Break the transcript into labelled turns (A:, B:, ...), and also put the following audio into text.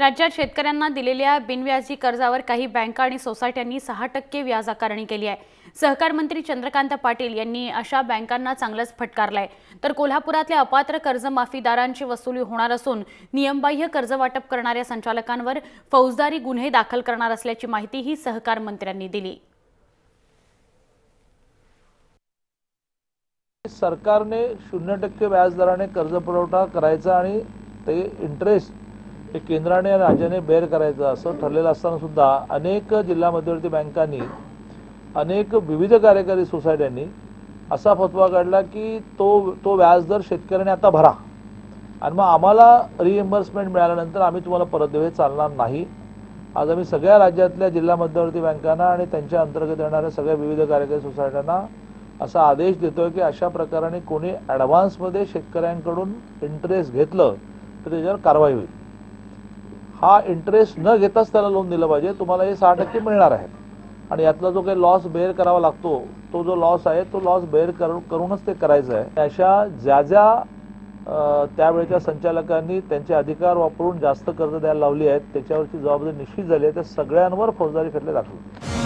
A: राज्यात शेतकऱ्यांना दिलेल्या बिनव्याजी कर्जावर काही बँका आणि सोसायट्यांनी 6% व्याज आकारणी केली आहे। सहकार मंत्री चंद्रकांत पाटील यांनी अशा बँकांना चांगलंच फटकारलंय। तर कोल्हापुरातल्या अपात्र कर्जमाफीदारांची वसुली होणार असून नियमबाह्य कर्ज वाटप करणाऱ्या संचालकांवर फौजदारी गुन्हे दाखल करणार असल्याची माहितीही सहकार मंत्र्यांनी दिली।
B: सरकारने 0% व्याजदराने कर्ज पुरवठा करायचा आणि ते इंटरेस्ट हे केंद्राने आणि राज्याने बेअर करायचं असं ठरलेलं असताना सुद्धा अनेक जिल्हा मध्यवर्ती बँकांनी अनेक विविध कार्यकारी सोसायट्यांनी असा फतवा काढला की तो व्याजदर शेतकऱ्याने आता भरा आणि मग आम्हाला रिएम्बर्समेंट मिळाल्यानंतर आम्ही तुम्हाला परत देऊ, हे चालणार नाही। आज आम्ही सगळ्या राज्यातल्या जिल्हा मध्यवर्ती बँकांना आणि त्यांच्या अंतर्गत येणाऱ्या सगळ्या विविध कार्यकारी सोसायट्यांना असा आदेश देतोय की अशा प्रकाराने कोणी ॲडव्हान्समध्ये शेतकऱ्यांकडून इंटरेस्ट घेतलं तर त्याच्यावर कारवाई होईल। हा इंटरेस्ट न घेताच त्याला लोन दिलं पाहिजे। तुम्हाला हे 6% मिळणार आहे आणि यातला जो काही लॉस बेअर करावा लागतो तो जो लॉस आहे तो लॉस बेअर करूनच ते करायचं आहे। अशा ज्या त्यावेळेच्या संचालकांनी त्यांचे अधिकार वापरून जास्त कर्ज द्यायला लावली आहेत त्याच्यावरची जबाबदारी निश्चित झाली आहे। त्या सगळ्यांवर फौजदारी खटले दाखल।